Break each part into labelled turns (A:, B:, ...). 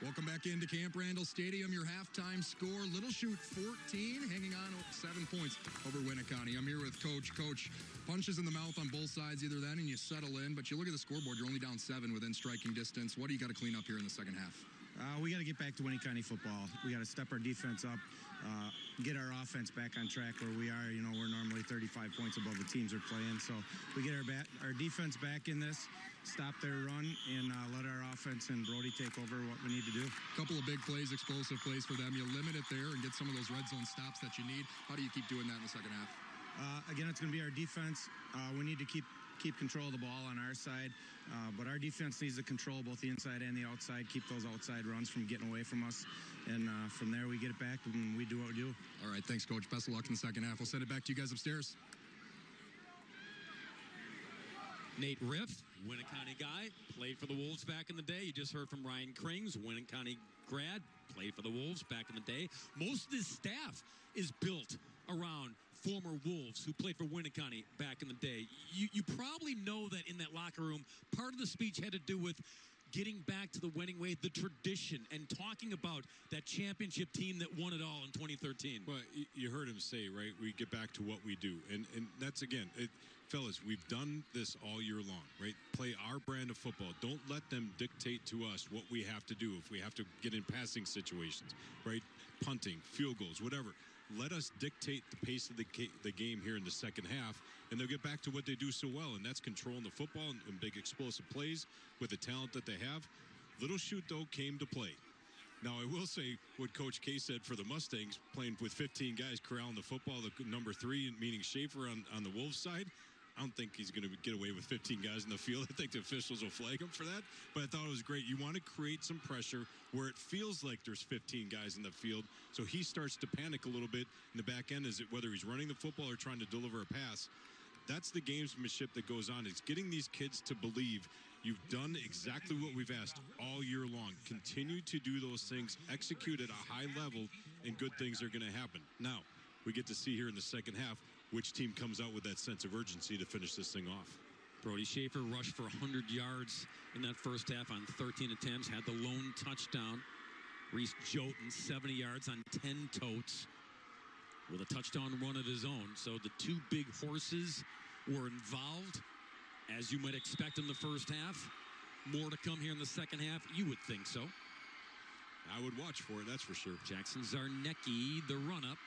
A: Welcome back into Camp Randall Stadium. Your halftime score, Little Chute 14, hanging on 7 points over Winneconne. I'm here with Coach. Coach, punches in the mouth on both sides, either then and you settle in, but you look at the scoreboard, you're only down 7 within striking distance. What do you got to clean up here in the second half?
B: We got to get back to Winneconne football. We got to step our defense up, get our offense back on track where we are. You know, we're normally 35 points above the teams are playing. So we get our defense back in this, stop their run, and let our offense and Brody take over what we need to do.
A: A couple of big plays, explosive plays for them. You limit it there and get some of those red zone stops that you need. How do you keep doing that in the second half?
B: Again, it's going to be our defense. We need to keep control of the ball on our side, but our defense needs to control both the inside and the outside, keep those outside runs from getting away from us, and from there we get it back and we do what we do.
A: All right, thanks, Coach. Best of luck in the second half. We'll send it back to you guys upstairs.
C: Nate Riff, Winneconne guy, played for the Wolves back in the day. You just heard from Ryan Krings, Winneconne grad, played for the Wolves back in the day. Most of his staff is built around former Wolves who played for Winneconne back in the day. You probably know that in that locker room, part of the speech had to do with getting back to the winning way, the tradition, and talking about that championship team that won it all in 2013.
D: Well, you heard him say, right, we get back to what we do. And that's, again, fellas, we've done this all year long, right? Play our brand of football. Don't let them dictate to us what we have to do if we have to get in passing situations, right? Punting, field goals, whatever. Let us dictate the pace of the game here in the second half, and they'll get back to what they do so well, and that's controlling the football and big explosive plays with the talent that they have. Little Chute, though, came to play. Now, I will say what Coach K said for the Mustangs, playing with 15 guys corralling the football, the number 3, meaning Schaefer on the Wolves side. I don't think he's going to get away with 15 guys in the field. I think the officials will flag him for that. But I thought it was great. You want to create some pressure where it feels like there's 15 guys in the field. So he starts to panic a little bit in the back end, is it whether he's running the football or trying to deliver a pass. That's the gamesmanship that goes on. It's getting these kids to believe you've done exactly what we've asked all year long. Continue to do those things, execute at a high level, and good things are going to happen. Now, we get to see here in the second half which team comes out with that sense of urgency to finish this thing off.
C: Brody Schaefer rushed for 100 yards in that first half on 13 attempts, had the lone touchdown. Reese Joten, 70 yards on 10 totes with a touchdown run of his own. So the two big horses were involved, as you might expect in the first half. More to come here in the second half. You would think so.
D: I would watch for it, that's for sure.
C: Jackson Zarnecki, the run-up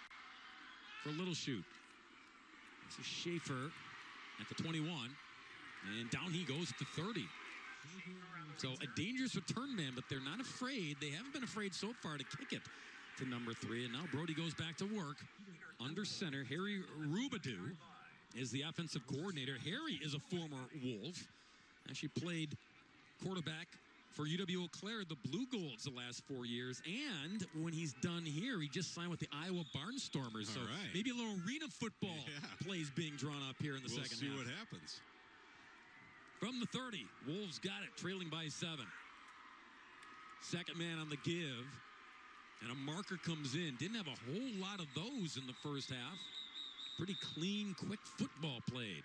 C: for Little Chute. This is Schaefer at the 21, and down he goes at the 30. So a dangerous return man, but they're not afraid. They haven't been afraid so far to kick it to number 3, and now Brody goes back to work under center. Harry Rubadou is the offensive coordinator. Harry is a former Wolf. Actually played quarterback for UW-Eau Claire, the Blue Golds, the last 4 years. And when he's done here, he just signed with the Iowa Barnstormers. So maybe a little arena football plays being drawn up here in the second half.
D: We'll see what happens.
C: From the 30, Wolves got it, trailing by 7. Second man on the give. And a marker comes in. Didn't have a whole lot of those in the first half. Pretty clean, quick football played.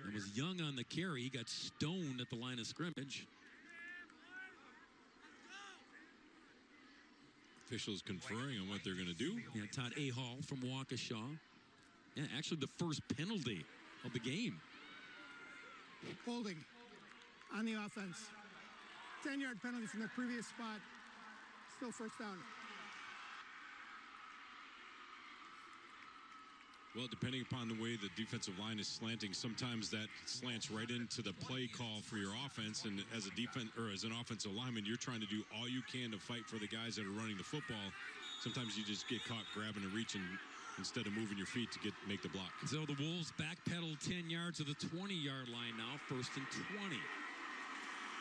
C: It was Young on the carry. He got stoned at the line of scrimmage.
D: Officials conferring on what they're going to do.
C: Yeah, Todd Ahall from Waukesha. Yeah, actually the first penalty of the game.
E: Holding on the offense. 10-yard penalty from the previous spot. Still first down.
D: Well, depending upon the way the defensive line is slanting, sometimes that slants right into the play call for your offense. And as an offensive lineman, you're trying to do all you can to fight for the guys that are running the football. Sometimes you just get caught grabbing and reaching instead of moving your feet to make the block.
C: So the Wolves backpedal 10 yards to the 20-yard line now, 1st and 20.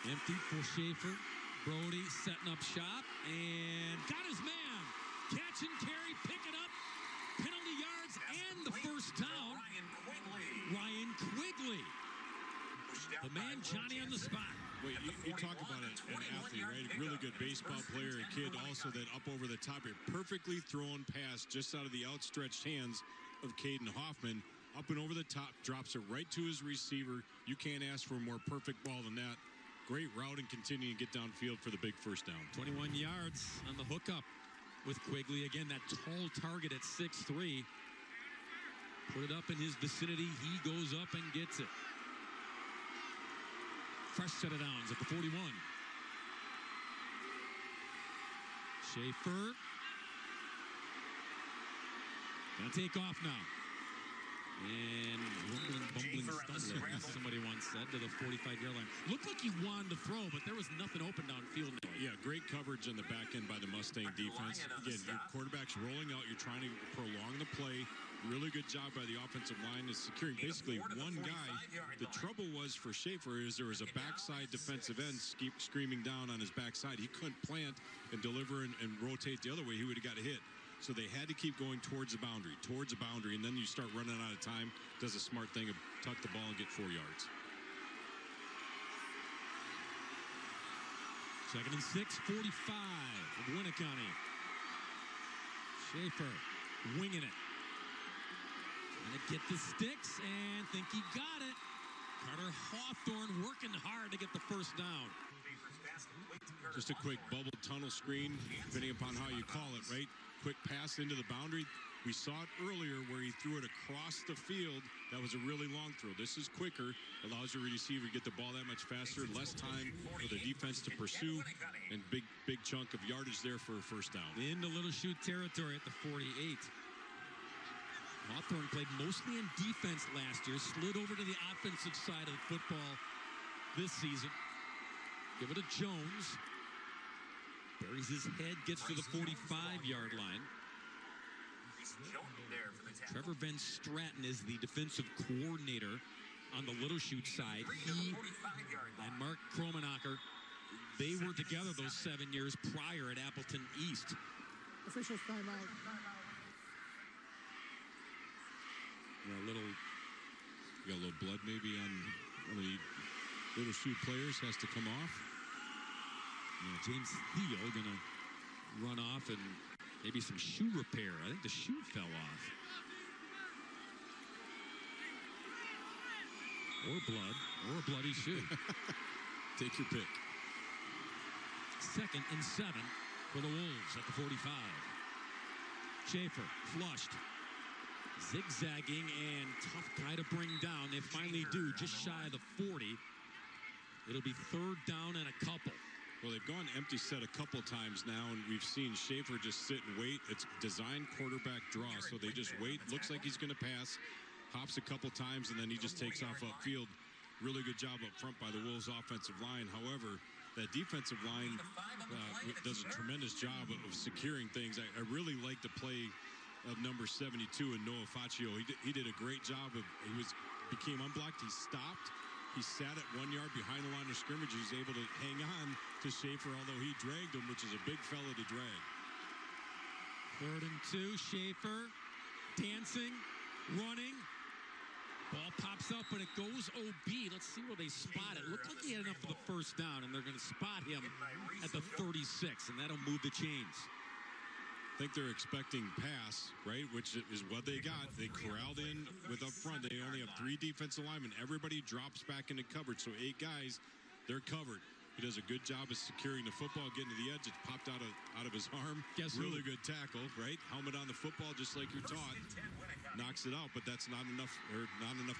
C: Empty for Schaefer. Brody setting up shop and got his man. Catch and carry, pick it up. Penalty yards and the first down. Ryan Quigley. The man Johnny on the spot.
D: Wait, you talk about an athlete, right? A really good baseball player, a kid also that up over the top here. Perfectly thrown pass just out of the outstretched hands of Caden Hoffman. Up and over the top, drops it right to his receiver. You can't ask for a more perfect ball than that. great route and continue to get downfield for the big first down.
C: 21 yards on the hookup with Quigley. Again, that tall target at 6'3". Put it up in his vicinity. He goes up and gets it. Fresh set of downs at the 41. Schaefer. Gonna take off now. And bumbling stumbler, as somebody once said, to the 45-yard line. Looked like he wanted to throw, but there was nothing open downfield.
D: Yeah, great coverage in the back end by the Mustang defense. Again, your quarterback's rolling out. You're trying to prolong the play. Really good job by the offensive line is securing basically one guy. The trouble was for Schaefer is there was a backside defensive end screaming down on his backside. He couldn't plant and deliver and rotate the other way. He would have got a hit. So they had to keep going towards the boundary, and then you start running out of time. Does a smart thing of tuck the ball and get 4 yards.
C: 2nd and 6, 45 of Winneconne. Schaefer winging it. Gonna get the sticks and think he got it. Carter Hawthorne working hard to get the first down.
D: Just a quick bubble tunnel screen, depending upon how you call it, right? Quick pass into the boundary. We saw it earlier where he threw it across the field. That was a really long throw. This is quicker, allows your receiver to get the ball that much faster, less time for the defense to pursue, and big chunk of yardage there for a first down.
C: Into Little Chute territory at the 48. Hawthorne played mostly in defense last year, slid over to the offensive side of the football this season. Give it to Jones. Buries his head, gets to the 45-yard line. Trevor Van Straten is the defensive coordinator on the Little Chute side. He and Mark Kromenacher, they were together those 7 years prior at Appleton East.
E: Officials timeout.
D: Yeah, got a little blood maybe on one of the Little Chute players, has to come off.
C: Yeah, James Thiel gonna run off and maybe some shoe repair. I think the shoe fell off. Or blood, or a bloody shoe.
D: Take your pick.
C: 2nd and 7 for the Wolves at the 45. Schaefer flushed. Zigzagging and tough guy to bring down. They finally do, just shy of the 40. It'll be 3rd down and a couple.
D: Well, they've gone empty set a couple times now, and we've seen Schaefer just sit and wait. It's designed quarterback draw, so they just wait. Looks like he's going to pass, hops a couple times, and then he just takes off upfield. Really good job up front by the Wolves' offensive line. However, that defensive line does a tremendous job of securing things. I really like the play of number 72 and Noah Faccio. He did a great job. Became unblocked. He stopped. He sat at 1 yard behind the line of scrimmage. He's able to hang on to Schaefer, although he dragged him, which is a big fella to drag.
C: 3rd and 2, Schaefer dancing, running. Ball pops up, but it goes OB. Let's see where they spot it. Looked like he had enough for the first down, and they're going to spot him at the 36, and that'll move the chains.
D: I think they're expecting pass, right, which is what they got. They corralled in with up front. They only have 3 defensive linemen. Everybody drops back into coverage, so 8 guys, they're covered. He does a good job of securing the football, getting to the edge. It popped out of his arm. Really good tackle, right? Helmet on the football, just like you're taught. Knocks it out, but that's not enough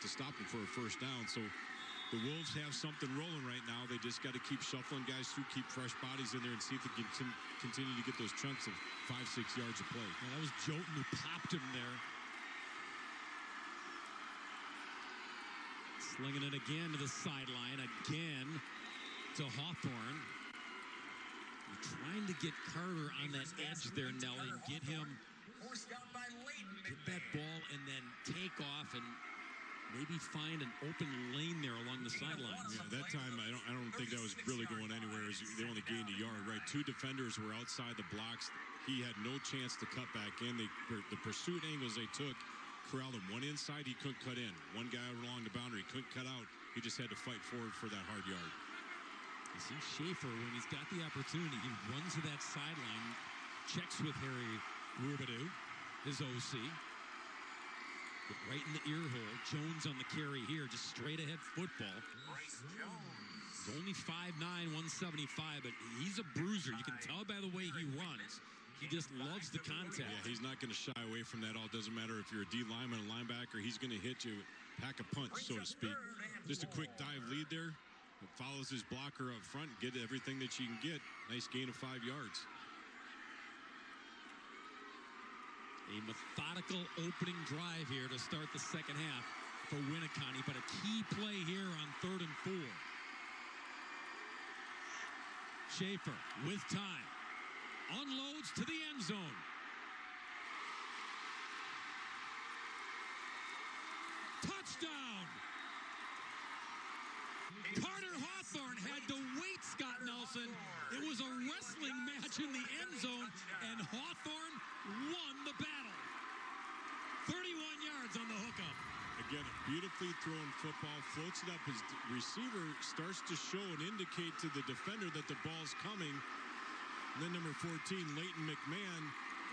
D: to stop him for a first down. So the Wolves have something rolling right now. They just got to keep shuffling guys through, keep fresh bodies in there, and see if they can continue to get those chunks of 5-6 yards of play.
C: Well, that was Jolton who popped him there. Slinging it again to the sideline, again to Hawthorne. You're trying to get Carter on that edge there, Nelly, and get that ball and then take off and maybe find an open lane there along the sideline.
D: Yeah, that time I don't think that was really going anywhere. They only gained a yard, right? 2 defenders were outside the blocks. He had no chance to cut back in. The pursuit angles they took corralled him. One inside, he couldn't cut in. One guy along the boundary couldn't cut out. He just had to fight forward for that hard yard.
C: You see Schaefer, when he's got the opportunity, he runs to that sideline, checks with Harry Rubidoux, his OC. Get right in the ear hole. Jones on the carry here, just straight ahead football. He's only 5'9", 175, but he's a bruiser. You can tell by the way he runs. He just loves the contact.
D: Yeah, he's not going to shy away from that all. Doesn't matter if you're a D lineman, a linebacker. He's going to hit you, pack a punch, so to speak. Just a quick dive lead there. Follows his blocker up front, get everything that you can get. Nice gain of 5 yards.
C: A methodical opening drive here to start the second half for Winneconne, but a key play here on 3rd and 4. Schaefer with time. Unloads to the end zone. Touchdown! Carter Hawthorne had to wait, Scott Nelson. It was a wrestling match in the end zone, and Hawthorne won the battle. 31 yards on the hookup.
D: Again, a beautifully thrown football, floats it up. His receiver starts to show and indicate to the defender that the ball's coming. And then number 14, Leighton McMahon,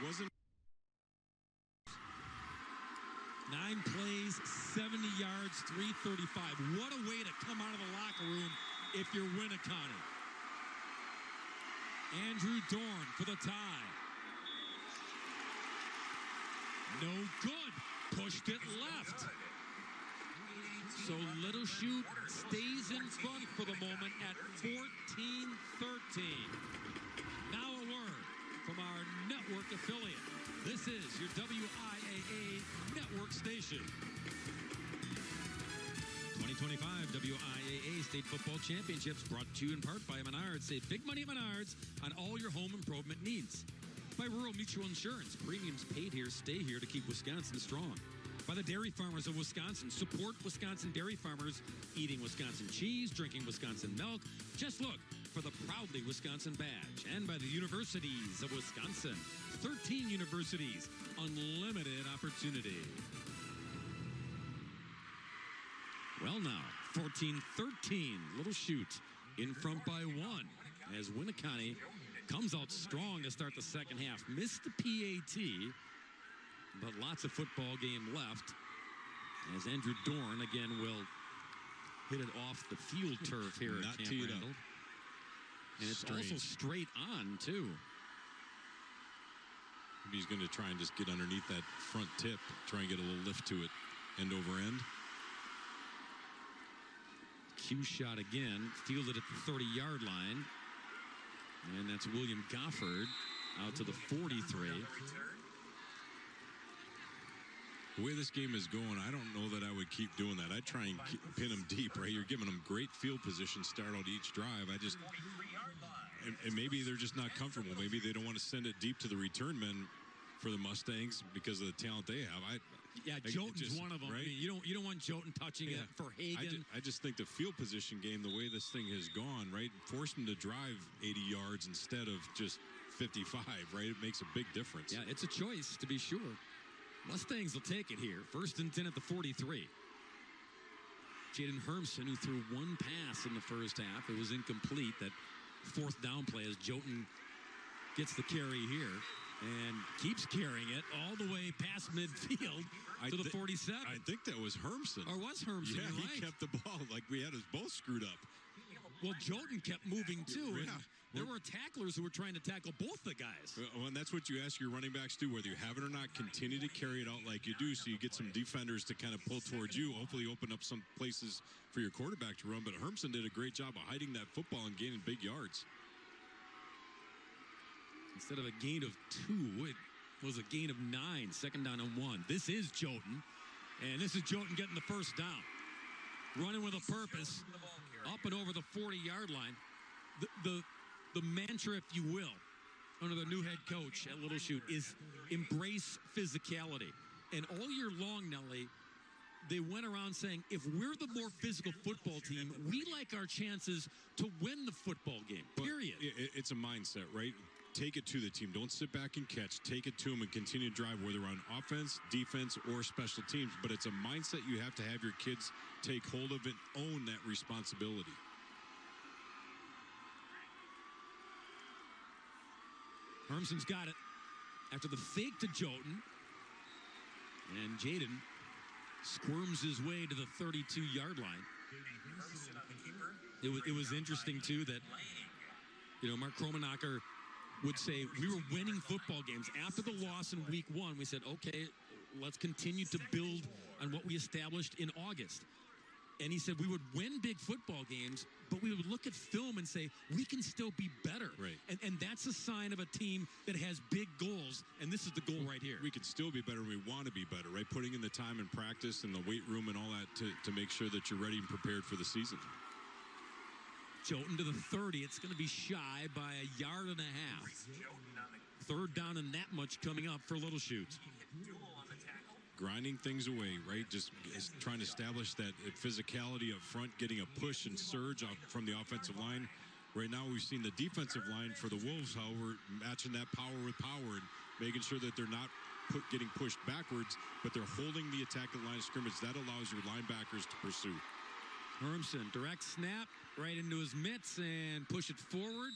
D: wasn't.
C: 9 plays, 70 yards, 335. What a way to come out of the locker room if you're Winneconne. Andrew Dorn for the tie. No good. Pushed it left. So Little Chute stays in front for the moment at 14-13. Now a word from our network affiliate. This is your WIAA network station. 2025 WIAA State Football Championships brought to you in part by Menards. Save big money at Menards on all your home improvement needs. By Rural Mutual Insurance. Premiums paid here stay here to keep Wisconsin strong. By the dairy farmers of Wisconsin. Support Wisconsin dairy farmers eating Wisconsin cheese, drinking Wisconsin milk. Just look for the proudly Wisconsin badge. And by the universities of Wisconsin. 13 universities. Unlimited opportunity. Well now, 14-13. Little Chute in front by 1 as Winneconne comes out strong to start the second half. Missed the PAT, but lots of football game left as Andrew Dorn again will hit it off the field turf here at Camp Randall. And it's also straight on, too.
D: Maybe he's going to try and just get underneath that front tip, try and get a little lift to it, end over end.
C: Q shot again, fielded at the 30-yard line. And that's William Goffard out to the 43.
D: The way this game is going, I don't know that I would keep doing that. I'd try and pin them deep, right? You're giving them great field position start out each drive. And maybe they're just not comfortable. Maybe they don't want to send it deep to the return men for the Mustangs because of the talent they have.
C: Joten's one of them. Right? I mean, you don't want Joten touching it for Hagen.
D: I just think the field position game, the way this thing has gone, right, force them to drive 80 yards instead of just 55, right? It makes a big difference.
C: Yeah, it's a choice to be sure. Mustangs will take it here. 1st and 10 at the 43. Jaden Hermson, who threw one pass in the first half. It was incomplete. That 4th down play as Joten gets the carry here and keeps carrying it all the way past midfield to the 47.
D: I think that was Hermson.
C: Or was Hermson?
D: Yeah, he
C: right.
D: kept the ball like we had us both screwed up.
C: Well, Joten kept moving too.
D: Yeah.
C: There were tacklers who were trying to tackle both the guys.
D: Well, and that's what you ask your running backs to do, whether you have it or not. Continue to carry it out like you do, so you get some defenders to kind of pull towards you. Hopefully, open up some places for your quarterback to run. But Hermson did a great job of hiding that football and gaining big yards.
C: Instead of a gain of 2, it was a gain of 9. 2nd down and 1. This is Joten, and this is Joten getting the first down, running with a purpose, up and over the 40-yard line. The mantra, if you will, under the new head coach at Little Chute is embrace physicality. And all year long, Nelly, they went around saying, if we're the more physical football team, we like our chances to win the football game, period.
D: It's a mindset, right? Take it to the team. Don't sit back and catch. Take it to them and continue to drive, whether on offense, defense, or special teams. But it's a mindset you have to have your kids take hold of and own that responsibility.
C: Hermson's got it after the fake to Joten. And Jaden squirms his way to the 32-yard line. It was interesting, too, that, Mark Kromenacher would say, we were winning football games. After the loss in week 1, we said, okay, let's continue to build on what we established in August. And he said we would win big football games, but we would look at film and say, we can still be better.
D: Right.
C: And that's a sign of a team that has big goals, and this is the goal right here.
D: We can still be better, and we want to be better, right? Putting in the time and practice and the weight room and all that to make sure that you're ready and prepared for the season.
C: Chute to the 30. It's going to be shy by a yard and a half. Third down and that much coming up for Little Chute.
D: Grinding things away, right? Just trying to establish that physicality up front, getting a push and surge from the offensive line. Right now, we've seen the defensive line for the Wolves, however, matching that power with power and making sure that they're not getting pushed backwards, but they're holding the attacking line of scrimmage. That allows your linebackers to pursue.
C: Hermsen, direct snap right into his mitts and push it forward.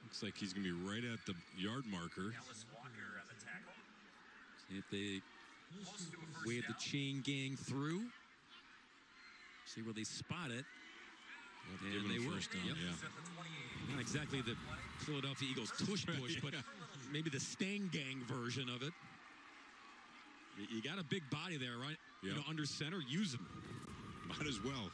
D: Looks like he's going to be right at the yard marker.
C: See if they wave the chain gang through. See where they spot it.
D: And they were. First down, yeah.
C: Not exactly the Philadelphia Eagles tush push, but maybe the Stang gang version of it. You got a big body there, right?
D: Yep.
C: Under center, use them.
D: Might as well.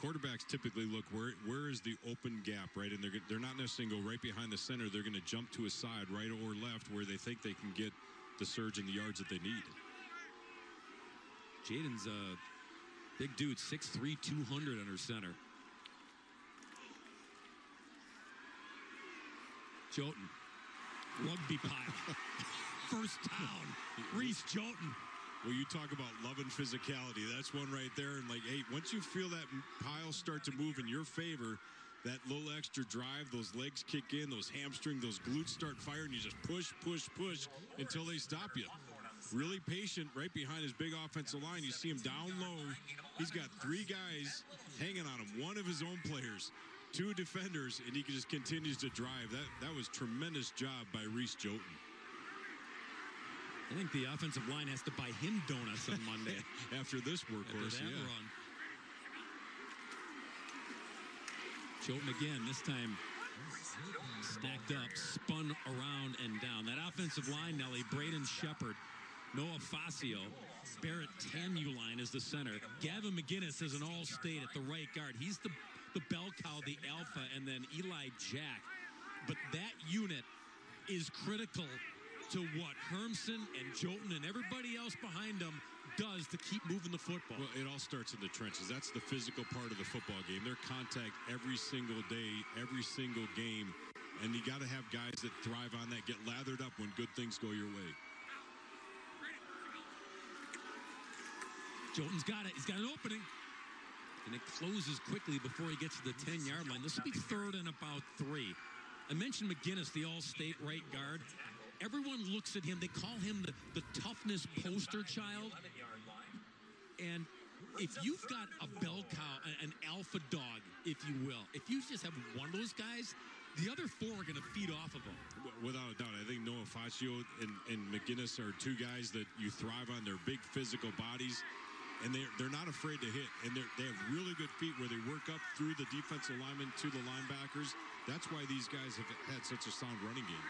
D: Quarterbacks typically look where is the open gap, right? And they're not necessarily go right behind the center. They're going to jump to a side, right or left, where they think they can get the surge and the yards that they need.
C: Jaden's a big dude, 6'3", 200 under center. Chute, rugby pile. First down, Reese Chute.
D: Well, you talk about love and physicality. That's one right there. And, hey, once you feel that pile start to move in your favor, that little extra drive, those legs kick in, those hamstrings, those glutes start firing. You just push, push, push until they stop you. Really patient right behind his big offensive line. You see him down low. He's got 3 guys hanging on him, one of his own players, 2 defenders, and he just continues to drive. That was tremendous job by Reese Chute.
C: I think the offensive line has to buy him donuts on Monday.
D: After this workhorse,
C: After that run. Chute again, this time stacked up, spun around and down. That offensive line, Nelly, Braden Shepard, Noah Fascio, Barrett Tamuline is the center. Gavin McGinnis is an all-state at the right guard. He's the bell cow, the alpha, and then Eli Jack. But that unit is critical to what Hermsen and Chute and everybody else behind them does to keep moving the football.
D: Well, it all starts in the trenches. That's the physical part of the football game. They're contact every single day, every single game. And you got to have guys that thrive on that, get lathered up when good things go your way.
C: Chute's got it. He's got an opening. And it closes quickly before he gets to the 10-yard line. This will be 3rd and about 3. I mentioned McGinnis, the all-state right guard. Everyone looks at him. They call him the toughness poster child. And if you've got a bell cow, an alpha dog, if you will, if you just have one of those guys, the other 4 are going to feed off of him.
D: Without a doubt. I think Noah Fascio and McGinnis are 2 guys that you thrive on. Their big physical bodies. And they're not afraid to hit. And they have really good feet where they work up through the defensive linemen to the linebackers. That's why these guys have had such a sound running game.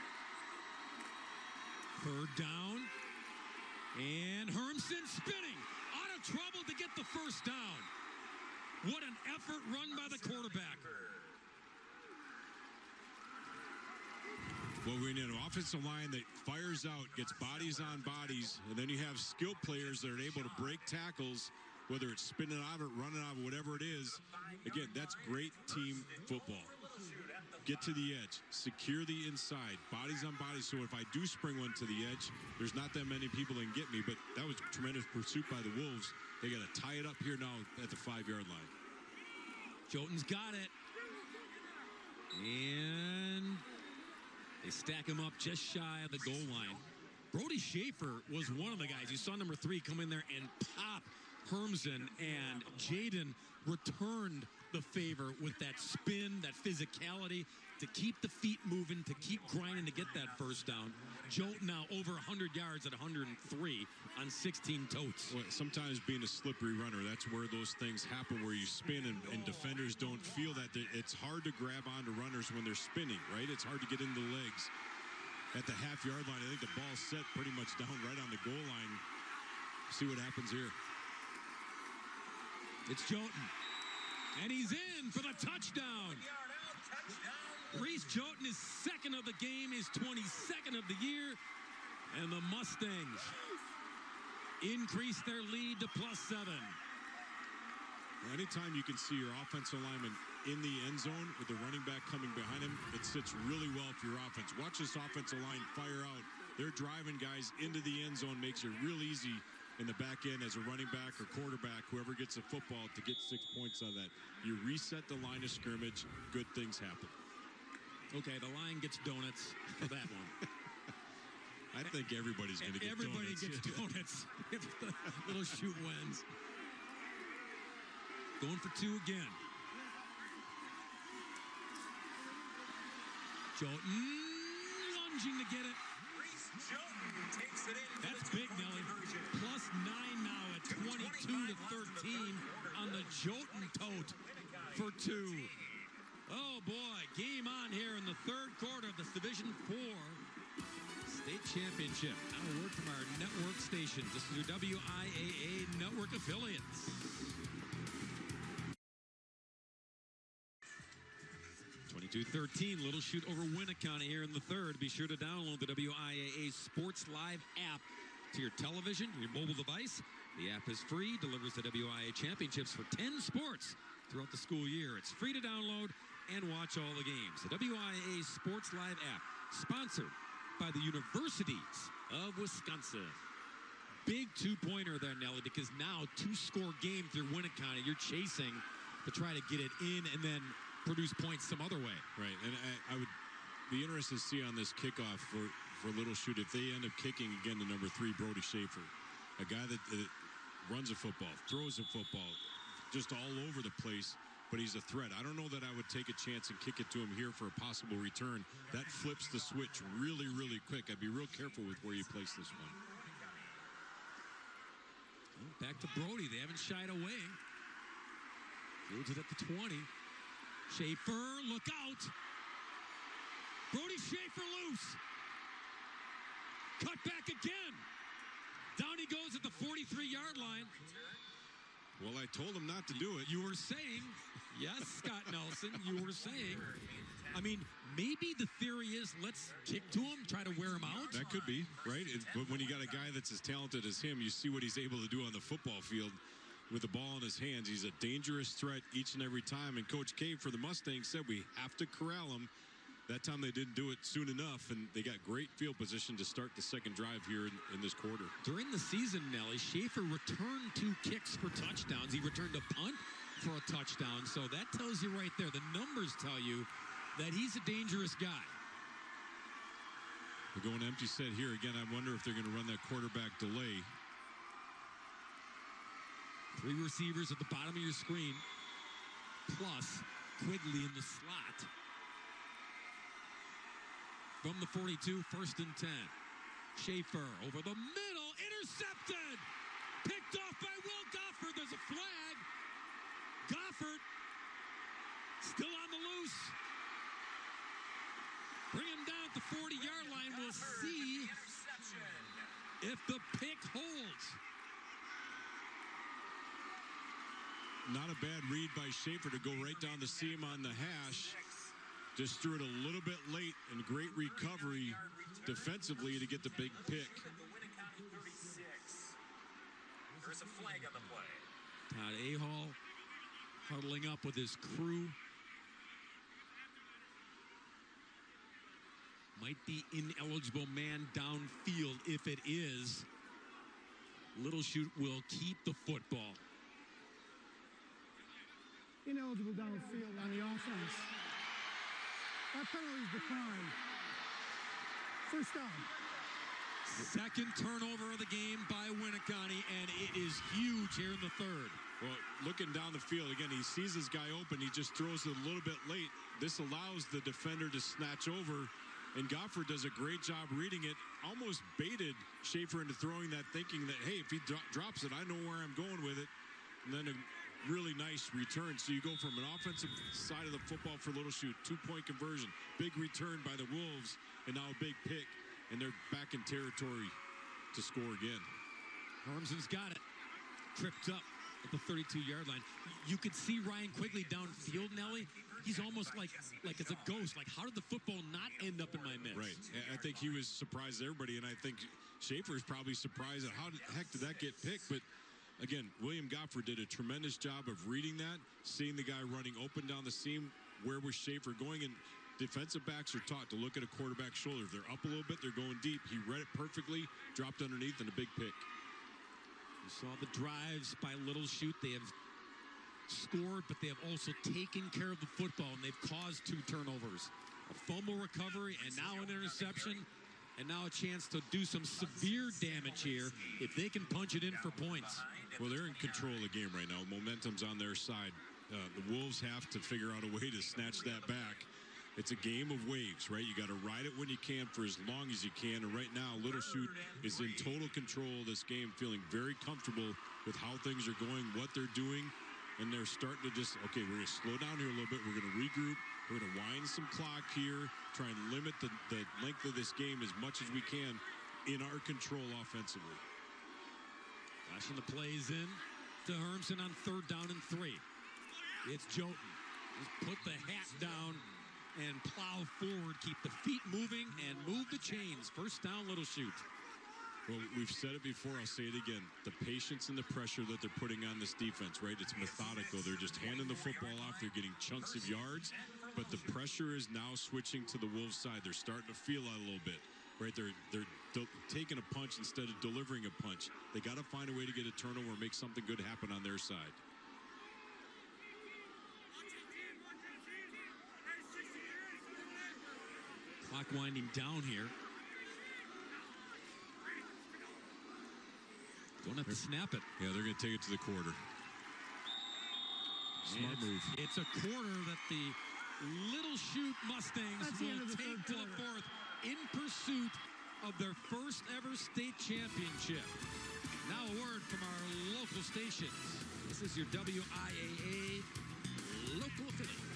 C: 3rd down. And Hermsen spinning. Out of trouble to get the first down. What an effort run by the quarterback.
D: Well, we need an offensive line that fires out, gets bodies on bodies, and then you have skilled players that are able to break tackles, whether it's spinning out or running out, whatever it is. Again, that's great team football. Get to the edge, secure the inside, bodies on bodies, so if I do spring one to the edge, there's not that many people that can get me, but that was a tremendous pursuit by the Wolves. They got to tie it up here now at the 5-yard line.
C: Chute's got it. And they stack him up just shy of the goal line. Brody Schaefer was one of the guys. You saw number 3 come in there and pop Hermsen, and Jaden returned the favor with that spin, that physicality, to keep the feet moving, to keep grinding to get that first down. Jolt now over 100 yards at 103 on 16 totes.
D: Well, sometimes being a slippery runner, that's where those things happen, where you spin and defenders don't feel that. It's hard to grab onto runners when they're spinning, right? It's hard to get into the legs. At the half-yard line, I think the ball's set pretty much down right on the goal line. See what happens here.
C: It's Jolton. And he's in for the touchdown. Reese Jolton is second of the game, his 22nd of the year. And the Mustangs increase their lead to +7.
D: Anytime you can see your offensive lineman in the end zone with the running back coming behind him, it sits really well for your offense. Watch this offensive line fire out. They're driving guys into the end zone, makes it real easy in the back end as a running back or quarterback, whoever gets the football, to get 6 points out of that. You reset the line of scrimmage, good things happen.
C: Okay, the line gets donuts for that one.
D: I think everybody's going to get donuts.
C: Everybody gets donuts if the Little Chute wins. Going for 2 again. Jolton lunging to get it. That's big, Nelly. +9 now at 22-13 on the Jolton tote for 2. Oh boy, game on here in the third quarter of this Division 4 state championship. Now a word from our network stations. This is your WIAA network affiliates. 22-13, Little Chute over Winneconne here in the third. Be sure to download the WIAA Sports Live app to your television, your mobile device. The app is free, delivers the WIAA championships for 10 sports throughout the school year. It's free to download and watch all the games. The WIAA Sports Live app, sponsored by the Universities of Wisconsin. Big 2-pointer there, Nelly, because now 2-score game through Winneconne. You're chasing to try to get it in and then produce points some other way.
D: Right, and I would be interested to see on this kickoff for Little Chute if they end up kicking again to number 3, Brody Schaefer, a guy that runs a football, throws a football, just all over the place, but he's a threat. I don't know that I would take a chance and kick it to him here for a possible return. That flips the switch really, really quick. I'd be real careful with where you place this one.
C: Well, back to Brody. They haven't shied away. Fields it at the 20. Schaefer, look out. Brody Schaefer loose. Cut back again. Down he goes at the 43-yard line.
D: Well, I told him not to do it.
C: You were saying, yes, Scott Nelson, you were saying, I mean, maybe the theory is let's kick to him, try to wear him out.
D: That could be, right? But when you got a guy that's as talented as him, you see what he's able to do on the football field with the ball in his hands. He's a dangerous threat each and every time. And Coach K for the Mustangs said we have to corral him. That time they didn't do it soon enough, and they got great field position to start the second drive here in this quarter.
C: During the season, Nelly, Schaefer returned 2 kicks for touchdowns. He returned a punt for a touchdown. So that tells you right there, the numbers tell you that he's a dangerous guy.
D: They're going empty set here. Again, I wonder if they're going to run that quarterback delay.
C: 3 receivers at the bottom of your screen, plus Quigley in the slot. From the 42, 1st and 10. Schaefer over the middle, intercepted! Picked off by Will Goffard. There's a flag. Goffard still on the loose. Bring him down at the 40-yard line. We'll see if the pick holds.
D: Not a bad read by Schaefer to go right down the seam on the hash. Just threw it a little bit late, and great recovery defensively to get the big pick.
F: There's a flag on the play.
C: Todd Ahall huddling up with his crew. Might be ineligible man downfield. If it is, Little Chute will keep the football.
E: Ineligible downfield on the offense. That penalty is declined. First down.
C: Second turnover of the game by Winneconne, and it is huge here in the third.
D: Well, looking down the field, again, he sees his guy open. He just throws it a little bit late. This allows the defender to snatch over, and Gofford does a great job reading it. Almost baited Schaefer into throwing that, thinking that, hey, if he drops it, I know where I'm going with it. And then a really nice return. So you go from an offensive side of the football for Little Chute, 2-point conversion, big return by the Wolves, and now a big pick, and they're back in territory to score again.
C: Hermsen's got it. Tripped up at the 32-yard line. You could see Ryan Quigley downfield, Nelly. He's almost like it's a ghost. Like, how did the football not end up in my midst?
D: Right. I think he was surprised, everybody, and I think Schaefer is probably surprised at how the heck did that get picked. But again, William Gofford did a tremendous job of reading that, seeing the guy running open down the seam. Where was Schaefer going? And defensive backs are taught to look at a quarterback's shoulder. If they're up a little bit, they're going deep. He read it perfectly, dropped underneath, and a big pick.
C: You saw the drives by Little Chute. They have scored, but they have also taken care of the football, and they've caused 2 turnovers. A fumble recovery, and now an interception, and now a chance to do some severe damage here if they can punch it in for points.
D: Well, they're in control of the game right now. Momentum's on their side. The Wolves have to figure out a way to snatch that back. It's a game of waves, right? You got to ride it when you can for as long as you can. And right now, Little Chute is in total control of this game, feeling very comfortable with how things are going, what they're doing. And they're starting to just, okay, we're going to slow down here a little bit. We're going to regroup. We're going to wind some clock here, try and limit the length of this game as much as we can in our control offensively.
C: Flashing the plays in to Hermsen on 3rd down and 3. It's Chute. Just put the hat down and plow forward, keep the feet moving, and move the chains. First down, Little Chute.
D: Well, we've said it before, I'll say it again. The patience and the pressure that they're putting on this defense, right? It's methodical. They're just handing the football off. They're getting chunks of yards, but the pressure is now switching to the Wolves' side. They're starting to feel that a little bit, right? They're taking a punch instead of delivering a punch. They got to find a way to get a turnover and make something good happen on their side.
C: Clock winding down here. Don't have to snap it.
D: Yeah, they're going to take it to the quarter. Smart move.
C: It's a quarter that the Little Chute Mustangs will take to the fourth in pursuit of their first ever state championship. Now a word from our local stations. This is your WIAA local affiliate.